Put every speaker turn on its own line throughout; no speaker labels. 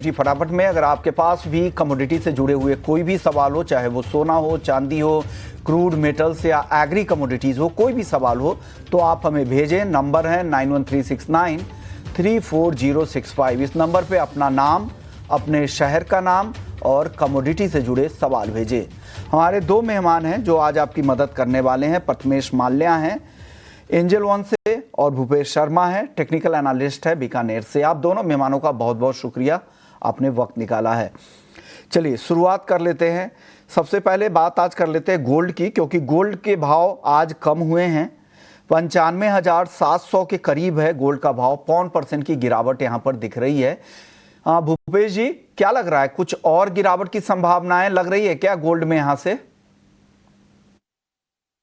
जी फटाफट में अगर आपके पास भी कमोडिटी से जुड़े हुए कोई भी सवाल हो, चाहे वो सोना हो, चांदी हो, क्रूड मेटल्स या एग्री कमोडिटीज़ हो, कोई भी सवाल हो तो आप हमें भेजें। नंबर है 9136934065। इस नंबर पे अपना नाम, अपने शहर का नाम और कमोडिटी से जुड़े सवाल भेजें। हमारे दो मेहमान हैं जो आज आपकी मदद करने वाले हैं। प्रथमेश माल्या हैं एंजल वन से और भूपेश शर्मा है टेक्निकल एनालिस्ट है बीकानेर से। आप दोनों मेहमानों का बहुत बहुत शुक्रिया, आपने वक्त निकाला है। चलिए शुरुआत कर लेते हैं। सबसे पहले बात आज कर लेते हैं गोल्ड की, क्योंकि गोल्ड के भाव आज कम हुए हैं। 95,700 के करीब है गोल्ड का भाव। 0.5% की गिरावट यहाँ पर दिख रही है। भूपेश जी, क्या लग रहा है, कुछ और गिरावट की संभावनाएं लग रही है क्या गोल्ड में यहाँ से?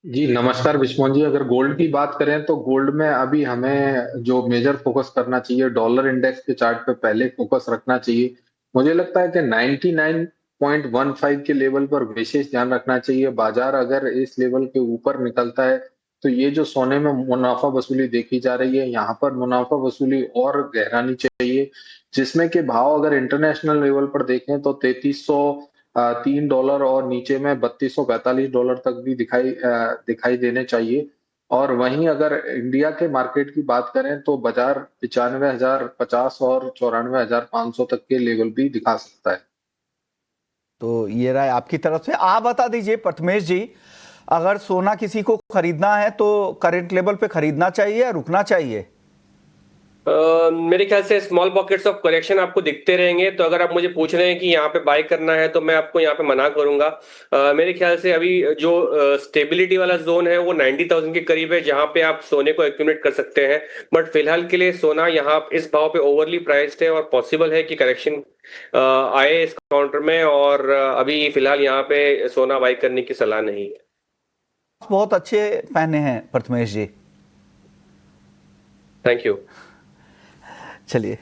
जी नमस्कार विश्वमोहन जी। अगर गोल्ड की बात करें तो गोल्ड में अभी हमें जो मेजर फोकस करना चाहिए, डॉलर इंडेक्स के चार्ट पे पहले फोकस रखना चाहिए। मुझे लगता है कि 99.15 के लेवल पर विशेष ध्यान रखना चाहिए। बाजार अगर इस लेवल के ऊपर निकलता है तो ये जो सोने में मुनाफा वसूली देखी जा रही है, यहाँ पर मुनाफा वसूली और गहरानी चाहिए, जिसमें कि भाव अगर इंटरनेशनल लेवल पर देखें तो 3303 डॉलर और नीचे में $3245 तक भी दिखाई देने चाहिए। और वहीं अगर इंडिया के मार्केट की बात करें तो बाजार 95,050 और 94,500 तक के लेवल भी दिखा सकता है।
तो ये राय आपकी तरफ से। आप बता दीजिए प्रथमेश जी, अगर सोना किसी को खरीदना है तो करंट लेवल पे खरीदना चाहिए या रुकना चाहिए?
मेरे ख्याल से स्मॉल पॉकेट्स ऑफ करेक्शन आपको दिखते रहेंगे। तो अगर आप मुझे पूछ रहे हैं कि यहाँ पे बाय करना है तो मैं आपको यहाँ पे मना करूंगा। मेरे ख्याल से अभी जो स्टेबिलिटी वाला जोन है वो 90,000 के करीब है, जहाँ पे आप सोने को एक्यूमुलेट कर सकते हैं। बट फिलहाल के लिए सोना यहाँ इस भाव पे ओवरली प्राइस्ड है और पॉसिबल है कि करेक्शन आए इस काउंटर में। और अभी फिलहाल यहाँ पे सोना बाय करने की सलाह नहीं है।
बहुत अच्छे पहने हैं प्रथमेश जी।
Thank you.
चलिए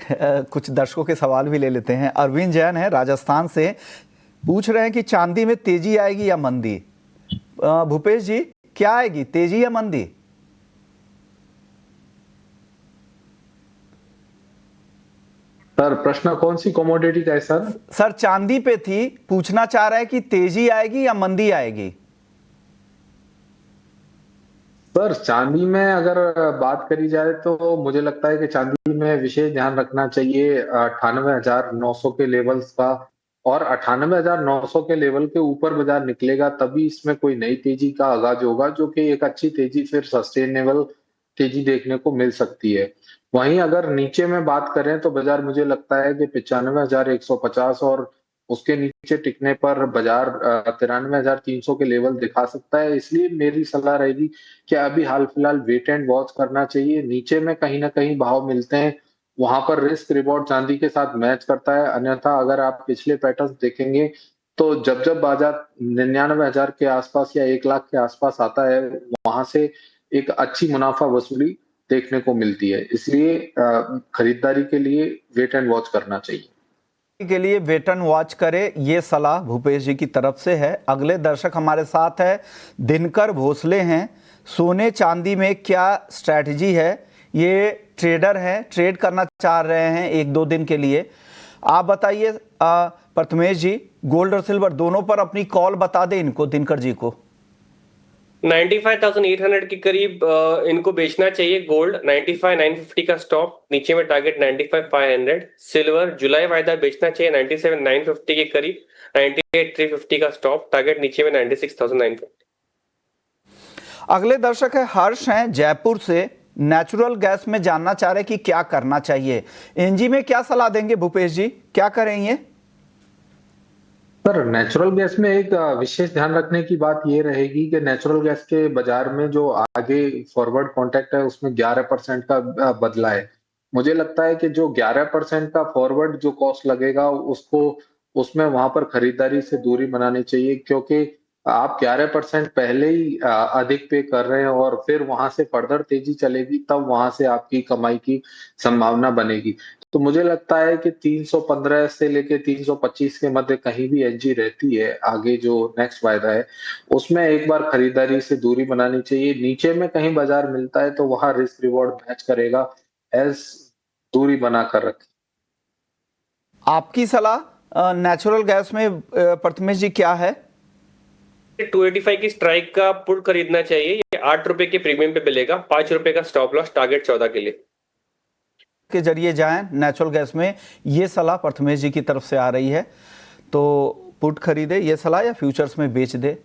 कुछ दर्शकों के सवाल भी ले लेते हैं। अरविंद जैन है राजस्थान से, पूछ रहे हैं कि चांदी में तेजी आएगी या मंदी? भूपेश जी, क्या आएगी, तेजी या मंदी?
सर प्रश्न कौन सी कमोडिटी का है सर?
सर चांदी पे थी, पूछना चाह रहा है कि तेजी आएगी या मंदी आएगी।
सर चांदी में अगर बात करी जाए तो मुझे लगता है कि चांदी में विशेष ध्यान रखना चाहिए 98,900 के लेवल्स का। और 98,900 के लेवल के ऊपर बाजार निकलेगा तभी इसमें कोई नई तेजी का आगाज होगा, जो कि एक अच्छी तेजी फिर सस्टेनेबल तेजी देखने को मिल सकती है। वहीं अगर नीचे में बात करें तो बाजार मुझे लगता है कि 95,150 और उसके नीचे टिकने पर बाजार 93,300 के लेवल दिखा सकता है। इसलिए मेरी सलाह रहेगी कि अभी हाल फिलहाल वेट एंड वॉच करना चाहिए। नीचे में कहीं ना कहीं भाव मिलते हैं, वहां पर रिस्क रिवॉर्ड चांदी के साथ मैच करता है। अन्यथा अगर आप पिछले पैटर्न देखेंगे तो जब जब बाजार 99,000 के आसपास या 1 लाख के आसपास आता है, वहां से एक अच्छी मुनाफा वसूली देखने को मिलती है। इसलिए खरीदारी के लिए वेट एंड वॉच करना चाहिए।
के लिए वेट एंड वॉच करे, ये सलाह भूपेश जी की तरफ से है। अगले दर्शक हमारे साथ है दिनकर भोसले हैं। सोने चांदी में क्या स्ट्रैटेजी है? ये ट्रेडर हैं, ट्रेड करना चाह रहे हैं 1-2 दिन के लिए। आप बताइए प्रथमेश जी, गोल्ड और सिल्वर दोनों पर अपनी कॉल बता दें इनको, दिनकर जी को।
95,800 के करीब इनको बेचना चाहिए। गोल्ड 95,950 का स्टॉप, नीचे में टारगेट 95,500। सिल्वर जुलाई वायदा बेचना चाहिए 97,950 के करीब, 98,350 का स्टॉप, टारगेट नीचे में 96,950।
अगले दर्शक है हर्ष हैं जयपुर से, नेचुरल गैस में जानना चाह रहे कि क्या करना चाहिए। एनजी में क्या सलाह देंगे भूपेश जी, क्या करेंगे?
सर नेचुरल गैस में एक विशेष ध्यान रखने की बात ये रहेगी कि नेचुरल गैस के बाजार में जो आगे फॉरवर्ड कॉन्ट्रैक्ट है उसमें 11% का बदला है। मुझे लगता है कि जो 11% का फॉरवर्ड जो कॉस्ट लगेगा उसको उसमें वहां पर खरीदारी से दूरी बनानी चाहिए, क्योंकि आप 11% पहले ही अधिक पे कर रहे हैं और फिर वहां से फर्दर तेजी चलेगी तब वहां से आपकी कमाई की संभावना बनेगी। तो मुझे लगता है कि 315 से लेके 325 के मध्य कहीं भी एनजी रहती है, आगे जो नेक्स्ट वायदा है उसमें एक बार खरीदारी से दूरी बनानी चाहिए। नीचे में कहीं बाजार मिलता है तो वहां रिस्क रिवॉर्ड मैच करेगा, एज दूरी बनाकर रखें।
आपकी सलाह नेचुरल गैस में प्रथमेश जी क्या है?
285 की स्ट्राइक का पुट खरीदना चाहिए। ये 8 रुपए के प्रीमियम पे मिलेगा। 5 रुपए का स्टॉप लॉस, टारगेट 14 के लिए
के जरिए जाएं नेचुरल गैस में, ये सलाह प्रथमेश जी की तरफ से आ रही है। तो पुट खरीदे ये सलाह, या फ्यूचर्स में बेच दे,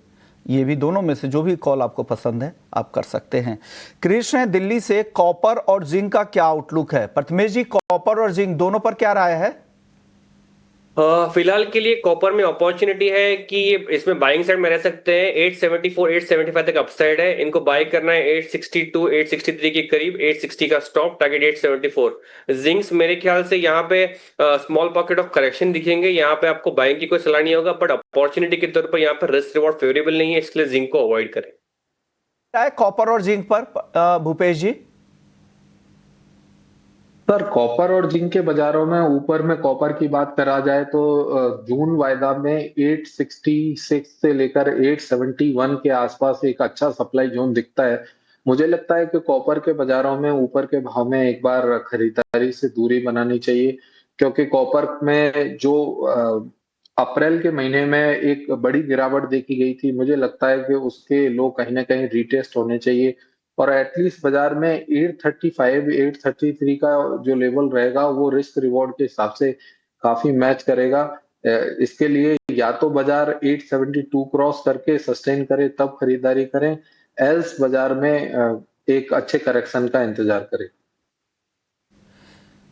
ये भी दोनों में से जो भी कॉल आपको पसंद है आप कर सकते हैं। कृष्ण दिल्ली से, कॉपर और जिंक का क्या आउटलुक है? प्रथमेश जी, कॉपर और जिंक दोनों पर क्या राय है?
फिलहाल के लिए कॉपर में अपॉर्चुनिटी है कि ये इसमें बाइंग साइड में रह सकते हैं। 874 875 तक अपसाइड है। इनको बाय करना है 862 863 के करीब। 860 का स्टॉप, टारगेट 874। जिंक्स मेरे ख्याल से यहाँ पे स्मॉल पॉकेट ऑफ करेक्शन दिखेंगे। यहाँ पे आपको बाइंग की कोई सलाह नहीं होगा, बट अपॉर्चुनिटी के तौर पर यहाँ पर रिस्क रिवॉर्ड फेवरेबल नहीं है, इसलिए जिंक को अवॉइड करें।
क्या है कॉपर और जिंक पर भूपेश जी?
सर, कॉपर और जिंक के बाजारों में ऊपर में कॉपर की बात करा जाए तो जून वायदा में 866 से लेकर 871 के आसपास एक अच्छा सप्लाई जोन दिखता है। मुझे लगता है कि कॉपर के बाजारों में ऊपर के भाव में एक बार खरीदारी से दूरी बनानी चाहिए, क्योंकि कॉपर में जो अप्रैल के महीने में एक बड़ी गिरावट देखी गई थी, मुझे लगता है कि उसके लो कहीं ना कहीं रिटेस्ट होने चाहिए। और एटलीस्ट बाजार में 835 833 का जो लेवल रहेगा वो रिस्क रिवॉर्ड के हिसाब से काफी मैच करेगा। इसके लिए या तो बाजार 872 क्रॉस करके सस्टेन करे तब खरीदारी करें, एल्स बाजार में एक अच्छे करेक्शन का इंतजार करें।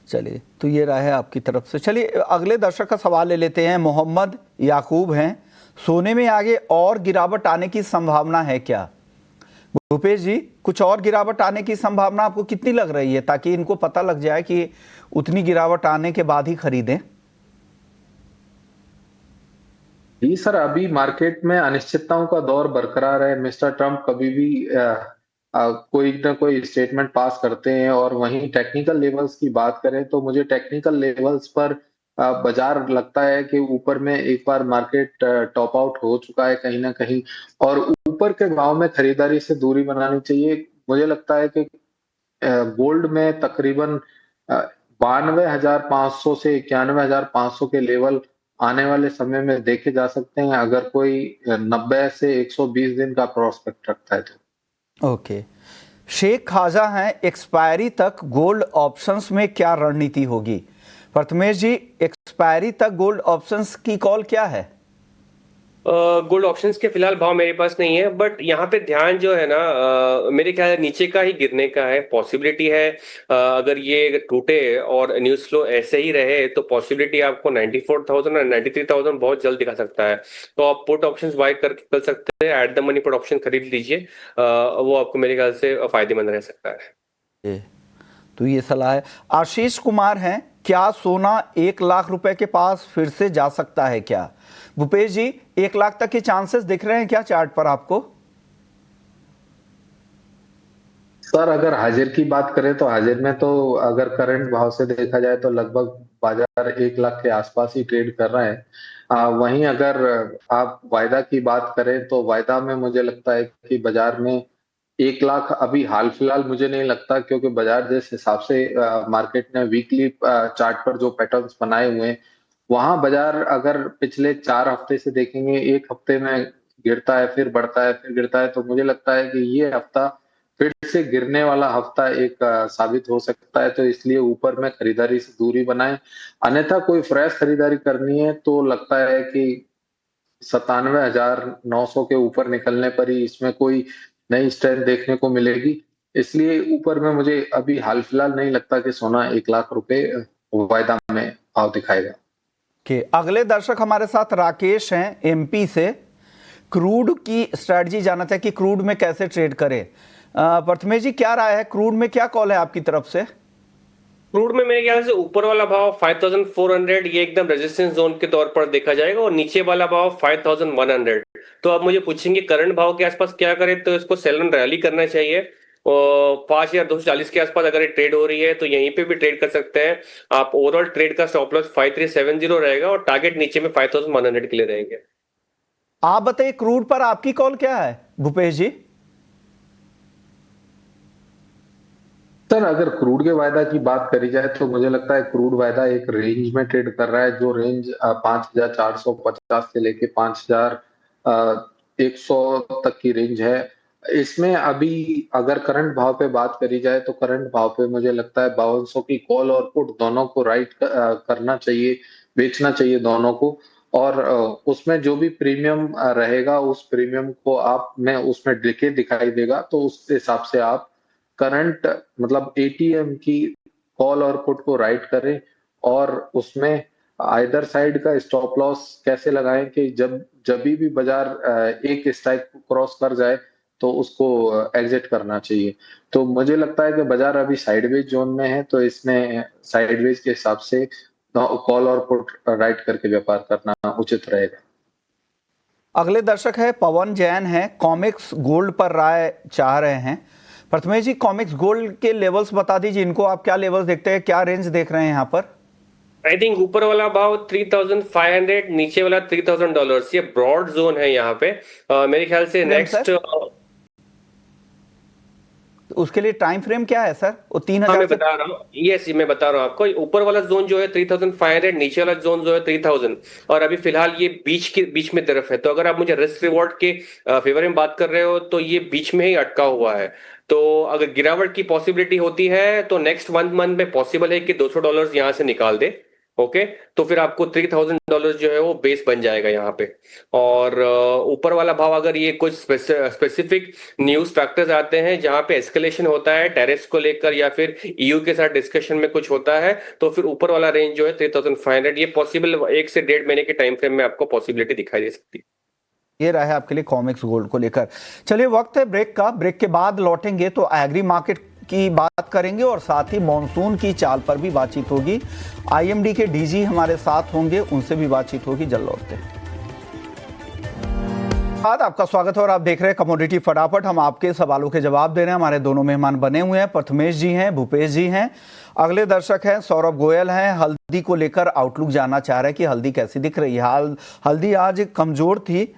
चलिए, तो ये राय है आपकी तरफ से। चलिए अगले दर्शक का सवाल ले लेते हैं। मोहम्मद याकूब हैं, सोने में आगे और गिरावट आने की संभावना है क्या? भूपेश जी, कुछ और गिरावट आने की संभावना आपको कितनी लग रही है, ताकि इनको पता लग जाए कि उतनी गिरावट आने के बाद ही खरीदें?
जी सर, अभी मार्केट में अनिश्चितताओं का दौर बरकरार है। मिस्टर ट्रम्प कभी भी कोई ना कोई स्टेटमेंट पास करते हैं। और वहीं टेक्निकल लेवल्स की बात करें तो मुझे टेक्निकल लेवल्स पर बाजार लगता है कि ऊपर में एक बार मार्केट टॉप आउट हो चुका है कहीं ना कहीं, और ऊपर के भाव में खरीदारी से दूरी बनानी चाहिए। मुझे लगता है कि गोल्ड में तकरीबन 92,500 से 91,500 के लेवल आने वाले समय में देखे जा सकते हैं, अगर कोई 90 से 120 दिन का प्रोस्पेक्ट रखता है तो।
ओके। शेख खाजा हैं, एक्सपायरी तक गोल्ड ऑप्शंस में क्या रणनीति होगी? प्रथमेश जी, एक्सपायरी तक गोल्ड ऑप्शंस की कॉल क्या है?
गोल्ड ऑप्शंस के फिलहाल भाव मेरे पास नहीं है, बट यहाँ पे ध्यान जो है ना, मेरे ख्याल है नीचे का ही गिरने का है। पॉसिबिलिटी है अगर ये टूटे और न्यूज फ्लो ऐसे ही रहे तो पॉसिबिलिटी आपको 94,000 और 93,000 बहुत जल्द दिखा सकता है। तो आप पुट ऑप्शंस बाय कर सकते हैं। At the money put option खरीद लीजिए, वो आपको मेरे ख्याल से फायदेमंद रह सकता है।
तो ये सलाह है। आशीष कुमार हैं, क्या सोना 1 लाख रुपए के पास फिर से जा सकता है क्या? भूपेश जी, 1 लाख तक के चांसेस दिख रहे हैं क्या चार्ट पर आपको?
सर, अगर हाजिर की बात करें तो हाजिर में तो अगर करंट भाव से देखा जाए तो लगभग बाजार 1 लाख के आसपास ही ट्रेड कर रहा है। वहीं अगर आप वायदा की बात करें तो वायदा में मुझे लगता है कि बाजार में 1 लाख अभी हाल फिलहाल मुझे नहीं लगता, क्योंकि बाजार जिस हिसाब से मार्केट ने वीकली चार्ट पर जो पैटर्न्स बनाए हुए हैं, वहां बाजार अगर पिछले 4 हफ्ते से देखेंगे, एक हफ्ते में गिरता है फिर बढ़ता है फिर गिरता है, तो मुझे लगता है कि ये हफ्ता फिर से गिरने वाला हफ्ता एक साबित हो सकता है। तो इसलिए ऊपर में खरीदारी से दूरी बनाएं। अन्यथा कोई फ्रेश खरीदारी करनी है तो लगता है कि 97,900 के ऊपर निकलने पर ही इसमें कोई नई स्ट्रेंथ देखने को मिलेगी। इसलिए ऊपर में मुझे अभी हाल फिलहाल नहीं लगता कि सोना 1 लाख रुपए वायदा में भाव दिखाएगा।
कि अगले दर्शक हमारे साथ राकेश हैं, एमपी से। क्रूड की स्ट्रेटजी जानना चाहे कि क्रूड में कैसे ट्रेड करें। प्रथमेश जी, क्या राय है, क्रूड में क्या कॉल है आपकी तरफ से?
क्रूड में मेरे ख्याल से ऊपर वाला भाव 5,400 ये एकदम रेजिस्टेंस जोन के तौर पर देखा जाएगा, और नीचे वाला भाव 5,100। तो आप मुझे पूछेंगे करंट भाव के आसपास क्या करें, तो इसको सेल एंड रैली करना चाहिए। और 5,240 के आसपास अगर ये ट्रेड हो रही है तो यहीं पे भी ट्रेड कर सकते हैं आप। ओवरऑल ट्रेड का स्टॉप लॉस 5,370 रहेगा और टारगेट नीचे में 5,100 के लिए रहेंगे।
आप बताइए, क्रूड पर आपकी कॉल क्या है भूपेश जी?
सर अगर क्रूड के वायदा की बात करी जाए तो मुझे लगता है क्रूड वायदा एक रेंज में ट्रेड कर रहा है, जो रेंज 5,450 से लेके 5,100 तक की रेंज है। इसमें अभी अगर करंट भाव पे बात करी जाए तो करंट भाव पे मुझे लगता है 5200 की कॉल और पुट दोनों को राइट करना चाहिए, बेचना चाहिए दोनों को। और उसमें जो भी प्रीमियम रहेगा उस प्रीमियम को आप में उसमें लिखे दिखाई देगा, तो उस हिसाब से आप करंट मतलब एटीएम की कॉल और पुट को राइट करें और उसमें आइदर साइड का स्टॉप लॉस कैसे लगाएं कि जब भी बाजार एक स्ट्राइक क्रॉस कर जाए तो उसको एग्जिट करना चाहिए। तो मुझे लगता है कि बाजार अभी साइडवेज जोन में है, तो इसमें साइडवेज के हिसाब से कॉल और पुट राइट करके व्यापार करना उचित रहेगा।
अगले दर्शक है पवन जैन है, कॉमिक्स गोल्ड पर राय चाह रहे हैं। प्रथमेश जी, कॉमिक्स गोल्ड के लेवल्स बता दीजिए, इनको आप क्या लेवल्स देखते हैं, क्या रेंज देख रहे हैं यहाँ पर?
आई थिंक ऊपर वाला भाव 3,500, नीचे वाला $3,000, ये ब्रॉड जोन है यहाँ पे। मेरे ख्याल से नेक्स्ट
उसके लिए टाइम फ्रेम क्या है सर? वो 3,000
मैं बता रहा हूँ, मैं बता रहा हूँ आपको। ऊपर वाला जोन जो है 3,500, नीचे वाला जोन जो है 3,000, और अभी फिलहाल ये बीच में तरफ है। तो अगर आप मुझे रिस्क रिवॉर्ड के फेवर में बात कर रहे हो तो ये बीच में ही अटका हुआ है। तो अगर गिरावट की पॉसिबिलिटी होती है तो नेक्स्ट 1 मंथ में पॉसिबल है कि $200 यहाँ से निकाल दे। ओके, तो फिर आपको $3,000 जो है वो बेस बन जाएगा यहाँ पे। और ऊपर वाला भाव अगर ये कुछ स्पेसिफिक न्यूज फैक्टर्स आते हैं जहां पे एस्केलेशन होता है टैरिफ्स को लेकर या फिर ईयू के साथ डिस्कशन में कुछ होता है, तो फिर ऊपर वाला रेंज जो है 3,500, ये पॉसिबल 1 से 1.5 महीने के टाइम फ्रेम में आपको पॉसिबिलिटी दिखाई दे सकती है।
ये रहा है आपके लिए कॉमिक्स गोल्ड को लेकर। चलिए, वक्त है ब्रेक का। ब्रेक के बाद लौटेंगे तो एग्री मार्केट की बात करेंगे और साथ ही मॉनसून की चाल पर भी बातचीत होगी। आईएमडी के डीजी हमारे साथ होंगे, उनसे भी बातचीत होगी। जल्द लौटते हैं। आपका स्वागत है और आप देख रहे हैं कमोडिटी फटाफट। हम आपके सवालों के जवाब दे रहे हैं। हमारे दोनों मेहमान बने हुए हैं, प्रथमेश जी हैं, भूपेश जी हैं। अगले दर्शक हैं सौरभ गोयल हैं, हल्दी को लेकर आउटलुक जानना चाह रहे हैं कि हल्दी कैसी दिख रही है। हल्दी आज कमजोर थी,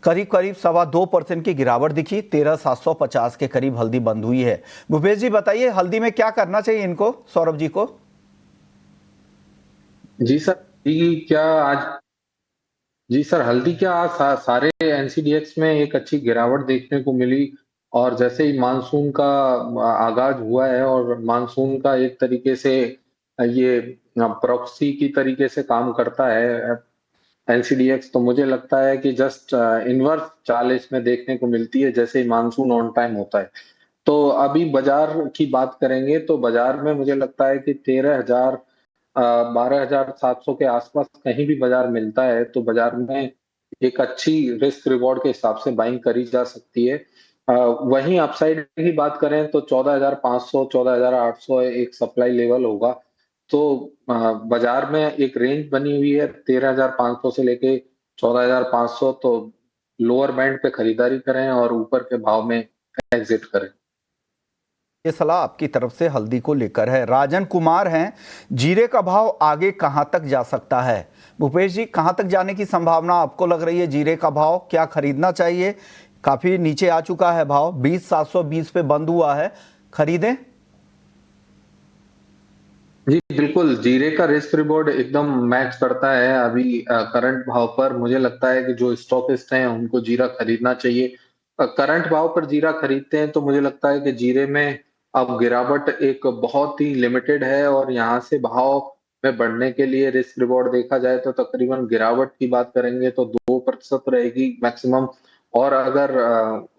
करीब 2.25% की गिरावट दिखी, 13,750 के करीब हल्दी बंद हुई है। भूपेश जी बताइए, हल्दी में क्या करना चाहिए इनको, सौरभ जी को?
जी सर, हल्दी क्या आज सारे एनसीडीएक्स में एक अच्छी गिरावट देखने को मिली। और जैसे ही मानसून का आगाज हुआ है और मानसून का एक तरीके से ये प्रॉक्सी की तरीके से काम करता है एनसीडीएक्स, तो मुझे लगता है कि जस्ट इनवर्स चाल इसमें देखने को मिलती है जैसे ही मानसून ऑन टाइम होता है। तो अभी बाजार की बात करेंगे तो बाजार में मुझे लगता है कि 12,700 के आसपास कहीं भी बाजार मिलता है तो बाजार में एक अच्छी रिस्क रिवॉर्ड के हिसाब से बाइंग करी जा सकती है। वहीं अपसाइड की बात करें तो 14,500 14,800 एक सप्लाई लेवल होगा। तो बाजार में एक रेंज बनी हुई है 13,500 से लेके 14,500, तो लोअर बैंड पे खरीदारी करें और ऊपर के भाव में एग्जिट करें।
ये सलाह आपकी तरफ से हल्दी को लेकर है। राजन कुमार हैं, जीरे का भाव आगे कहां तक जा सकता है? भूपेश जी, कहां तक जाने की संभावना आपको लग रही है? जीरे का भाव क्या खरीदना चाहिए? काफी नीचे आ चुका है भाव, 20,720 पे बंद हुआ है, खरीदें?
जी बिल्कुल, जीरे का रिस्क रिवॉर्ड एकदम मैच करता है अभी करंट भाव पर। मुझे लगता है कि जो स्टॉकिस्ट हैं उनको जीरा खरीदना चाहिए। करंट भाव पर जीरा खरीदते हैं तो मुझे लगता है कि जीरे में अब गिरावट एक बहुत ही लिमिटेड है और यहाँ से भाव में बढ़ने के लिए रिस्क रिवॉर्ड देखा जाए तो तकरीबन गिरावट की बात करेंगे तो 2% रहेगी मैक्सिमम। और अगर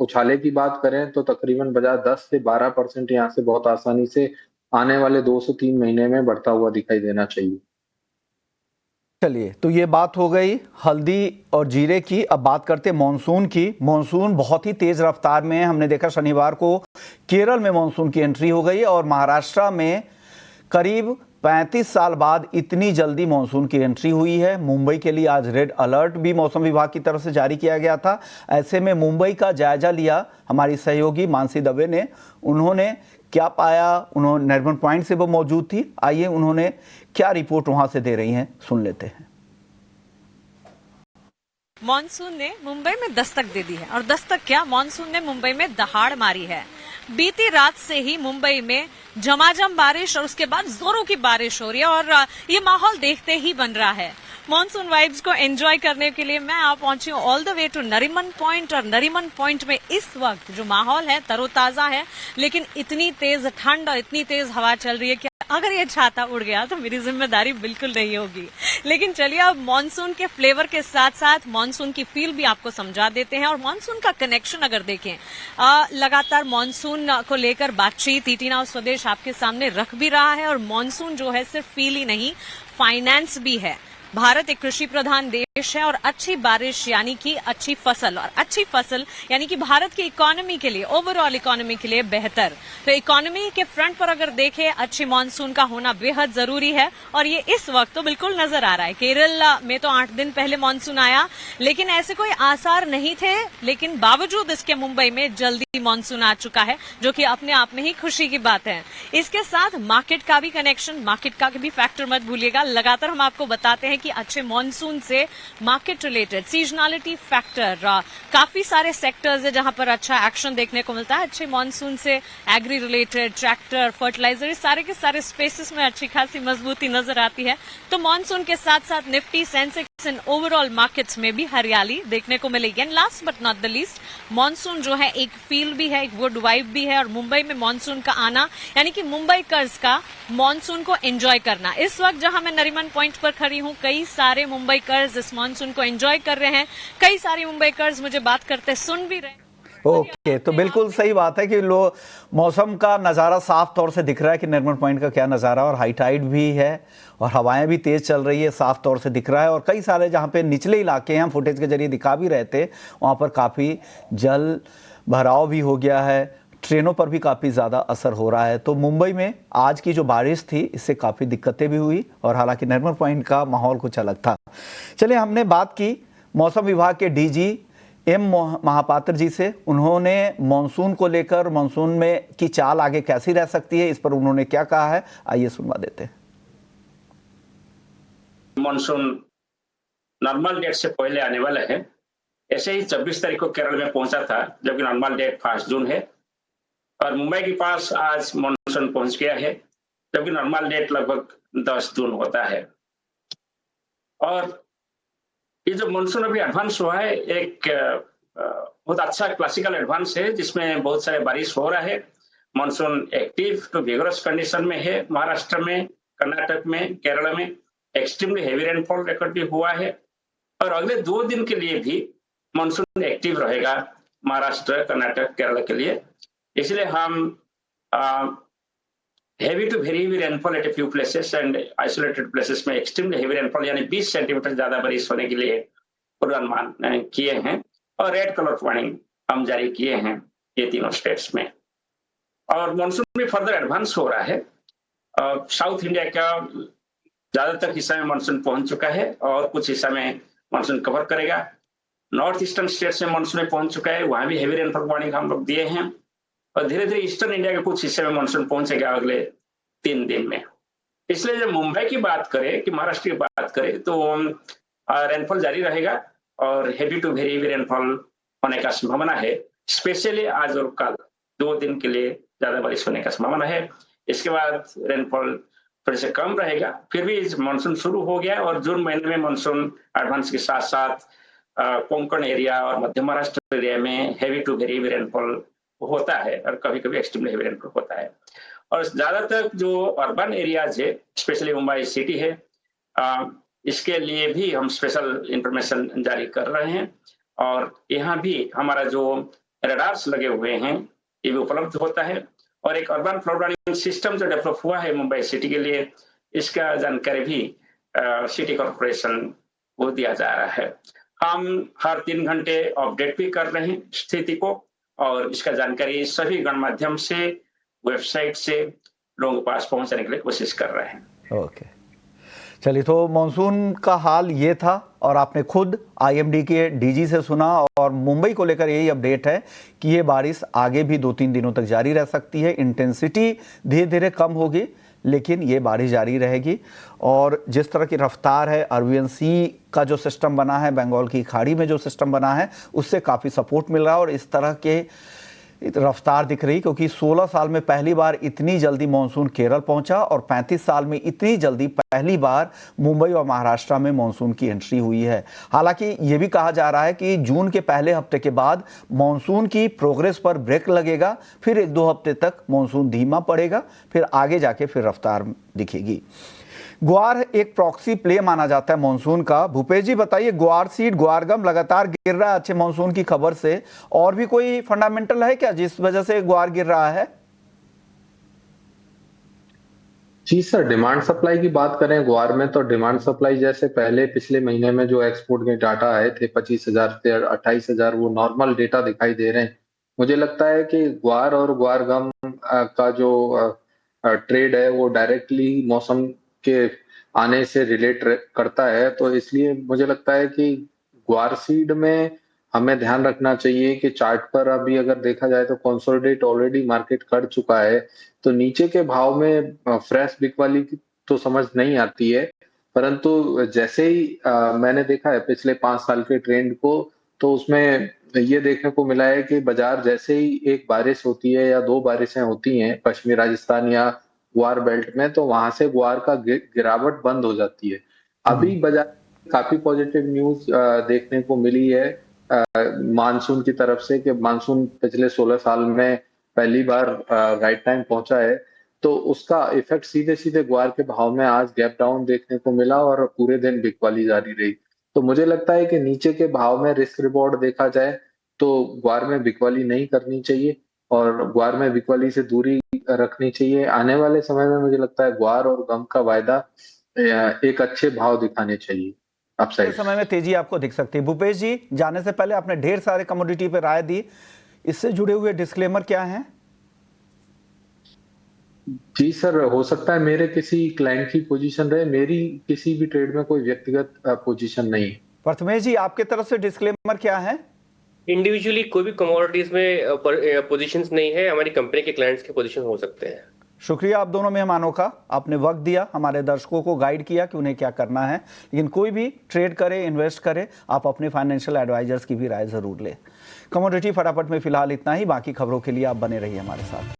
उछाले की बात करें तो तकरीबन बाजार 10 से 12% यहाँ से बहुत आसानी से आने वाले 2 से 3 महीने में बढ़ता हुआ दिखाई देना चाहिए।
चलिए, तो ये बात हो गई हल्दी और जीरे की। अब बात करते हैं मॉनसून की। मॉनसून बहुत ही तेज रफ्तार में है। हमने देखा शनिवार को केरल में मॉनसून की एंट्री हो गई और महाराष्ट्र में करीब 35 साल बाद इतनी जल्दी मॉनसून की एंट्री हुई है। मुंबई के लिए आज रेड अलर्ट भी मौसम विभाग की तरफ से जारी किया गया था। ऐसे में मुंबई का जायजा लिया हमारी सहयोगी मानसी दवे ने। उन्होंने क्या पाया, उन्होंने नरिमन पॉइंट से वो मौजूद थी। आइए उन्होंने क्या रिपोर्ट वहां से दे रही हैं, सुन लेते हैं।
मॉनसून ने मुंबई में दस्तक दे दी है और दस्तक क्या, मॉनसून ने मुंबई में दहाड़ मारी है। बीती रात से ही मुंबई में झमाझम बारिश और उसके बाद जोरों की बारिश हो रही है और ये माहौल देखते ही बन रहा है। मॉनसून वाइब्स को एंजॉय करने के लिए मैं आप पहुंची हूँ all the way to Nariman Point और नरीमन पॉइंट में इस वक्त जो माहौल है तरोताजा है, लेकिन इतनी तेज ठंड और इतनी तेज हवा चल रही है कि अगर ये छाता उड़ गया तो मेरी जिम्मेदारी बिल्कुल नहीं होगी। लेकिन चलिए अब मॉनसून के फ्लेवर के साथ साथ मॉनसून की फील भी आपको समझा देते हैं। और मॉनसून का कनेक्शन अगर देखें, लगातार मॉनसून को लेकर बातचीत ईटी नाउ स्वदेश आपके सामने रख भी रहा है। और मॉनसून जो है सिर्फ फील ही नहीं, फाइनेंस भी है। भारत एक कृषि प्रधान देश है और अच्छी बारिश यानी कि अच्छी फसल, और अच्छी फसल यानी कि भारत की इकोनॉमी के लिए, ओवरऑल इकोनॉमी के लिए बेहतर। तो इकोनॉमी के फ्रंट पर अगर देखें, अच्छी मॉनसून का होना बेहद जरूरी है और ये इस वक्त तो बिल्कुल नजर आ रहा है। केरल में तो 8 दिन पहले मॉनसून आया, लेकिन ऐसे कोई आसार नहीं थे, लेकिन बावजूद इसके मुंबई में जल्दी मॉनसून आ चुका है, जो कि अपने आप में ही खुशी की बात है। इसके साथ मार्केट का भी कनेक्शन, मार्केट का भी फैक्टर मत भूलिएगा। लगातार हम आपको बताते हैं कि अच्छे मॉनसून से मार्केट रिलेटेड सीजनलिटी फैक्टर, काफी सारे सेक्टर्स है जहां पर अच्छा एक्शन देखने को मिलता है। अच्छे मॉनसून से एग्री रिलेटेड, ट्रैक्टर, फर्टिलाइजर, सारे के सारे स्पेसेस में अच्छी खासी मजबूती नजर आती है। तो मॉनसून के साथ साथ Nifty, Sensex and overall markets में भी हरियाली देखने को मिलेगी। And last but not the least, monsoon जो है एक फील भी है, एक वुड वाइब भी है। और मुंबई में मॉनसून का आना यानी कि मुंबई कर्ज का मॉनसून को एंजॉय करना। इस वक्त जहां मैं नरीमन पॉइंट पर खड़ी हूं, कई सारे मुंबई कर्ज इस मॉनसून को एंजॉय कर रहे हैं। कई सारे मुंबई कर्ज मुझे बात करते सुन भी रहे हैं।
ओके, तो बिल्कुल सही बात है कि मौसम का नज़ारा साफ तौर से दिख रहा है कि नरीमन पॉइंट का क्या नज़ारा, और हाई टाइड भी है और हवाएं भी तेज़ चल रही है, साफ तौर से दिख रहा है। और कई सारे जहां पे निचले इलाके हैं, हम फुटेज के जरिए दिखा भी रहे थे, वहां पर काफ़ी जल भराव भी हो गया है, ट्रेनों पर भी काफ़ी ज़्यादा असर हो रहा है। तो मुंबई में आज की जो बारिश थी, इससे काफ़ी दिक्कतें भी हुई, और हालांकि नरीमन पॉइंट का माहौल कुछ अलग था। चलिए, हमने बात की मौसम विभाग के डीजी एम महापात्र जी से। उन्होंने मॉनसून को लेकर, मॉनसून में की चाल आगे कैसी रह सकती है, इस पर उन्होंने क्या कहा है, आइए सुनवा देते हैं।
मॉनसून नॉर्मल डेट से पहले आने वाला है। ऐसे ही 24 तारीख को केरल में पहुंचा था, जबकि नॉर्मल डेट 1 जून है। और मुंबई के पास आज मॉनसून पहुंच गया है, जबकि नॉर्मल डेट लगभग 10 जून होता है। और ये जो मॉनसून अभी एडवांस हुआ है, एक बहुत अच्छा क्लासिकल एडवांस है, जिसमें बहुत सारे बारिश हो रहा है। Monsoon active to vigorous condition में है। महाराष्ट्र में, कर्नाटक में, केरल में एक्सट्रीमली हेवी रेनफॉल रिकॉर्ड भी हुआ है। और अगले 2 दिन के लिए भी मॉनसून एक्टिव रहेगा महाराष्ट्र, कर्नाटक, केरल के लिए। इसलिए हम heavy to very heavy rainfall at a few places and isolated places में एक्सट्रीमली हेवी रेनफॉल यानी 20 सेंटीमीटर ज्यादा बारिश होने के लिए पूर्वानुमान किए हैं। और रेड कलर वार्निंग हम जारी किए हैं ये तीनों स्टेट्स में। और मॉनसून भी फर्दर एडवांस हो रहा है। साउथ इंडिया का ज्यादातर हिस्सा में मॉनसून पहुंच चुका है और कुछ हिस्सा में मॉनसून कवर करेगा। नॉर्थ ईस्टर्न स्टेट्स में मॉनसून में पहुंच चुका है, वहां भी हेवी रेनफॉल वार्निंग हम लोग दिए हैं। और धीरे धीरे ईस्टर्न इंडिया के कुछ हिस्से में मॉनसून पहुंचेगा अगले 3 दिन में। इसलिए जब मुंबई की बात करें, कि महाराष्ट्र की बात करें, तो रेनफॉल जारी रहेगा और heavy to very heavy rainfall होने का संभावना है। स्पेशली आज और कल 2 दिन के लिए ज्यादा बारिश होने का संभावना है। इसके बाद रेनफॉल थोड़े से कम रहेगा। फिर भी मानसून शुरू हो गया और जून महीने में मानसून एडवांस के साथ साथ कोंकण एरिया और मध्य महाराष्ट्र एरिया में heavy to very heavy rainfall होता है और कभी कभी एक्सट्रीमली हेवी रेनफॉल होता है। और ज्यादातर जो अर्बन एरियाज है, स्पेशली मुंबई सिटी है, इसके लिए भी हम स्पेशल इंफॉर्मेशन जारी कर रहे हैं। और यहाँ भी हमारा जो रडार्स लगे हुए हैं ये भी उपलब्ध होता है। और एक अर्बन फ्लड वार्निंग सिस्टम जो डेवलप हुआ है मुंबई सिटी के लिए, इसका जानकारी भी सिटी कॉर्पोरेशन को दिया जा रहा है। हम हर 3 घंटे अपडेट भी कर रहे हैं स्थिति को और इसका जानकारी सभी गणमाध्यम से, वेबसाइट से लोगों के पास पहुंचाने के लिए कोशिश कर रहे हैं।
ओके, चलिए, तो मॉनसून का हाल ये था और आपने खुद आईएमडी के डीजी से सुना और मुंबई को लेकर यही अपडेट है कि ये बारिश आगे भी 2-3 दिनों तक जारी रह सकती है। इंटेंसिटी धीरे धीरे कम होगी लेकिन ये बारिश जारी रहेगी। और जिस तरह की रफ्तार है, अरबियन सी का जो सिस्टम बना है, बंगाल की खाड़ी में जो सिस्टम बना है, उससे काफ़ी सपोर्ट मिल रहा है। और इस तरह के रफ्तार दिख रही, क्योंकि 16 साल में पहली बार इतनी जल्दी मानसून केरल पहुंचा और 35 साल में इतनी जल्दी पहली बार मुंबई और महाराष्ट्र में मानसून की एंट्री हुई है। हालांकि ये भी कहा जा रहा है कि जून के पहले हफ्ते के बाद मानसून की प्रोग्रेस पर ब्रेक लगेगा, फिर 1-2 हफ्ते तक मानसून धीमा पड़ेगा, फिर आगे जाके फिर रफ्तार दिखेगी। ग्वार एक प्रॉक्सी प्ले माना जाता है मानसून का। भूपेश जी बताइए, ग्वार सीड ग्वारगम लगातार गिर रहा है अच्छे मानसून की खबर से, और भी कोई फंडामेंटल है क्या जिस वजह से ग्वार गिर रहा है?
जी सर, डिमांड सप्लाई की बात करें ग्वार में, तो डिमांड सप्लाई जैसे पहले पिछले महीने में जो एक्सपोर्ट के डाटा आए थे 25,000 से 28,000, वो नॉर्मल डेटा दिखाई दे रहे हैं। मुझे लगता है कि ग्वार और ग्वारगम का जो ट्रेड है वो डायरेक्टली मौसम के आने से रिलेट करता है, तो इसलिए मुझे लगता है कि ग्वार सीड में हमें ध्यान रखना चाहिए कि चार्ट पर अभी अगर देखा जाए तो कंसोलिडेट ऑलरेडी मार्केट कर चुका है, तो नीचे के भाव में फ्रेश बिकवाली की तो समझ नहीं आती है। परंतु जैसे ही मैंने देखा है पिछले 5 साल के ट्रेंड को, तो उसमें ये देखने को मिला है कि बाजार जैसे ही एक बारिश होती है या 2 बारिशें होती हैं पश्चिमी राजस्थान या ग्वार बेल्ट में, तो वहां से ग्वार का गिरावट बंद हो जाती है। अभी बाजार काफी पॉजिटिव न्यूज देखने को मिली है मानसून की तरफ से कि मानसून पिछले 16 साल में पहली बार राइट टाइम पहुंचा है, तो उसका इफेक्ट सीधे सीधे ग्वार के भाव में आज गैप डाउन देखने को मिला और पूरे दिन बिकवाली जारी रही। तो मुझे लगता है कि नीचे के भाव में रिस्क रिवॉर्ड देखा जाए तो ग्वार में बिकवाली नहीं करनी चाहिए और ग्वार में बिकवाली से दूरी रखनी चाहिए। आने वाले समय में मुझे लगता है ग्वार और गम का वायदा एक अच्छे भाव दिखाने चाहिए।
अपसाइड समय में तेजी आपको दिख सकती है। भूपेश जी, जाने से पहले आपने ढेर सारे कमोडिटी पे राय दी, इससे जुड़े हुए डिस्क्लेमर क्या हैं?
जी सर, हो सकता है मेरे किसी क्लाइंट की पोजीशन रहे, मेरी किसी भी ट्रेड में कोई व्यक्तिगत पोजीशन नहीं।
प्रथमेश जी, आपके तरफ से डिस्क्लेमर क्या है?
इंडिविजुअली कोई भी कमोडिटीज में पोजीशंस नहीं है, हमारी कंपनी के क्लाइंट्स के पोजीशन हो सकते हैं।
शुक्रिया आप दोनों मेहमानों का, आपने वक्त दिया, हमारे दर्शकों को गाइड किया कि उन्हें क्या करना है। लेकिन कोई भी ट्रेड करे, इन्वेस्ट करे, आप अपने फाइनेंशियल एडवाइजर्स की भी राय जरूर लें। कमोडिटी फटाफट में फिलहाल इतना ही, बाकी खबरों के लिए आप बने रहिए हमारे साथ।